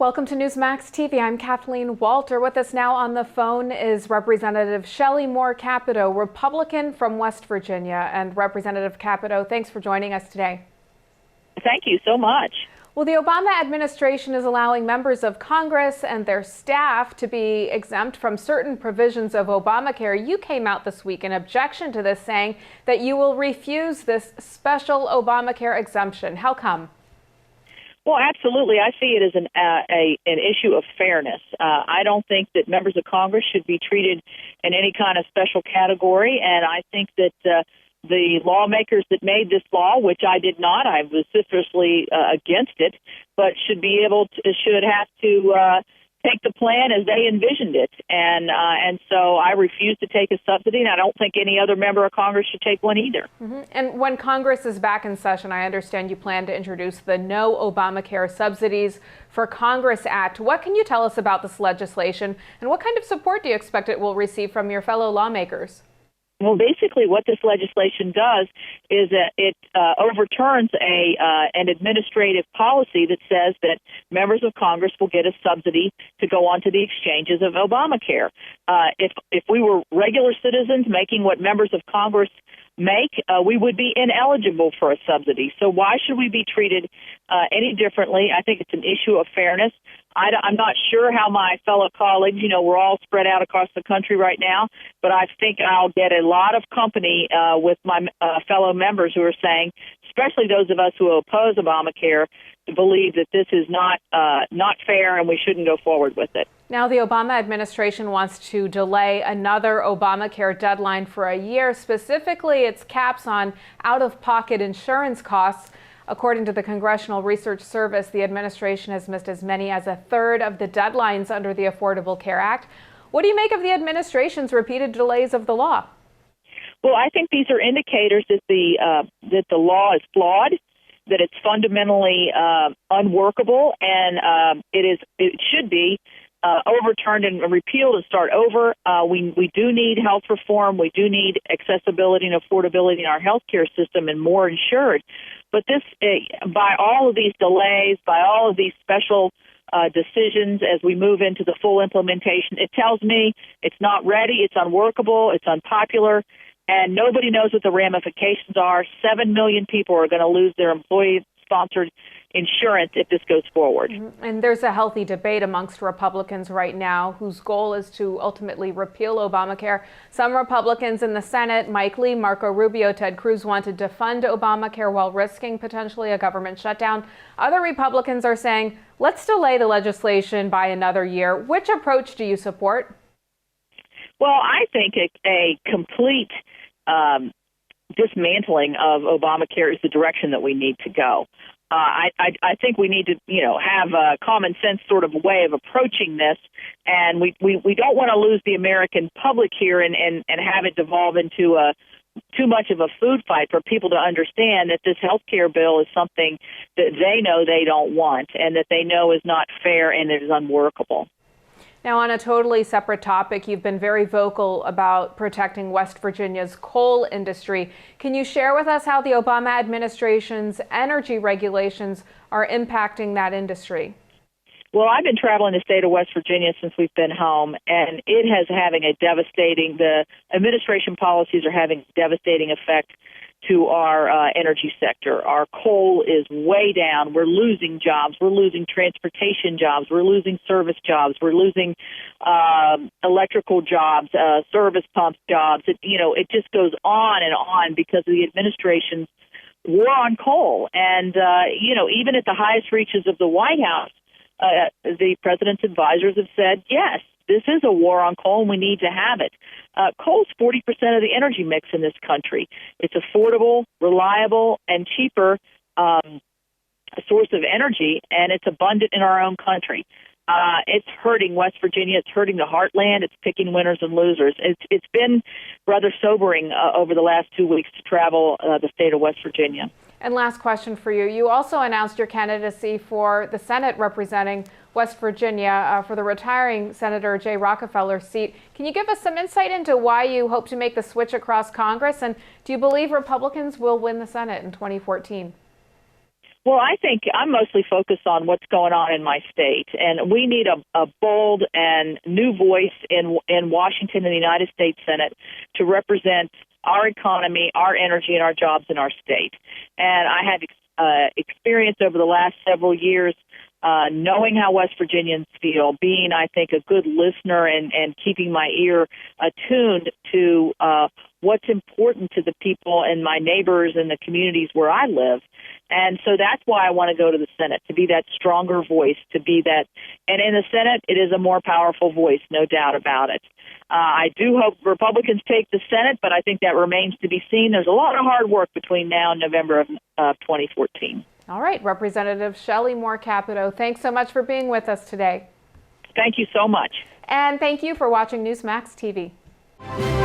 Welcome to Newsmax TV. I'm Kathleen Walter. With us now on the phone is Representative Shelley Moore Capito, Republican from West Virginia. And Representative Capito, thanks for joining us today. Thank you so much. Well, the Obama administration is allowing members of Congress and their staff to be exempt from certain provisions of Obamacare. You came out this week in objection to this, saying that you will refuse this special Obamacare exemption. How come? Well, absolutely. I see it as an issue of fairness. I don't think that members of Congress should be treated in any kind of special category, and I think that the lawmakers that made this law, which I did not, I was vociferously against it, but should have to take the plan as they envisioned it, and so I refuse to take a subsidy, and I don't think any other member of Congress should take one either. And when Congress is back in session, I understand you plan to introduce the No Obamacare Subsidies for Congress Act. What can you tell us about this legislation, and what kind of support do you expect it will receive from your fellow lawmakers? Well, basically what this legislation does is that it overturns an administrative policy that says that members of Congress will get a subsidy to go onto the exchanges of Obamacare. If we were regular citizens making what members of Congress make, we would be ineligible for a subsidy. So why should we be treated any differently? I think it's an issue of fairness. I'm not sure how my fellow colleagues, we're all spread out across the country right now, but I think I'll get a lot of company with my fellow members who are saying, especially those of us who oppose Obamacare, believe that this is not fair and we shouldn't go forward with it. Now, the Obama administration wants to delay another Obamacare deadline for a year, specifically its caps on out-of-pocket insurance costs. According to the Congressional Research Service, the administration has missed as many as a third of the deadlines under the Affordable Care Act. What do you make of the administration's repeated delays of the law? Well, I think these are indicators that the law is flawed, that it's fundamentally unworkable, and it should be overturned and repealed and start over. We do need health reform. We do need accessibility and affordability in our healthcare system and more insured. But this, by all of these delays, by all of these special decisions as we move into the full implementation, it tells me it's not ready, it's unworkable, it's unpopular, and nobody knows what the ramifications are. 7 million people are going to lose their employee-sponsored insurance if this goes forward. And there's a healthy debate amongst Republicans right now whose goal is to ultimately repeal Obamacare. Some Republicans in the Senate, Mike Lee, Marco Rubio, Ted Cruz, want to defund Obamacare while risking potentially a government shutdown. Other Republicans are saying, let's delay the legislation by another year. Which approach do you support? Well, I think a complete dismantling of Obamacare is the direction that we need to go. I think we need to, have a common sense sort of way of approaching this, and we don't want to lose the American public here and have it devolve into too much of a food fight for people to understand that this health care bill is something that they know they don't want and that they know is not fair and it is unworkable. Now, on a totally separate topic, you've been very vocal about protecting West Virginia's coal industry. Can you share with us how the Obama administration's energy regulations are impacting that industry? Well, I've been traveling the state of West Virginia since we've been home, and the administration policies are having a devastating effect to our energy sector. Our coal is way down. We're losing jobs. We're losing transportation jobs. We're losing service jobs. We're losing electrical jobs, service pump jobs. It just goes on because of the administration's war on coal. And, even at the highest reaches of the White House, the president's advisors have said, yes, this is a war on coal, and we need to have it. Coal is 40% of the energy mix in this country. It's affordable, reliable, and cheaper source of energy, and it's abundant in our own country. It's hurting West Virginia. It's hurting the heartland. It's picking winners and losers. It's been rather sobering over the last 2 weeks to travel the state of West Virginia. And last question for you. You also announced your candidacy for the Senate representing West Virginia for the retiring Senator Jay Rockefeller's seat. Can you give us some insight into why you hope to make the switch across Congress? And do you believe Republicans will win the Senate in 2014? Well, I think I'm mostly focused on what's going on in my state, and we need a bold and new voice in Washington and the United States Senate to represent our economy, our energy, and our jobs in our state. And I have experience over the last several years knowing how West Virginians feel, being, I think, a good listener and keeping my ear attuned to what's important to the people and my neighbors and the communities where I live. And so that's why I want to go to the Senate, to be that stronger voice, to be that. And in the Senate, it is a more powerful voice, no doubt about it. I do hope Republicans take the Senate, but I think that remains to be seen. There's a lot of hard work between now and November of 2014. All right, Representative Shelley Moore Capito, thanks so much for being with us today. Thank you so much. And thank you for watching Newsmax TV.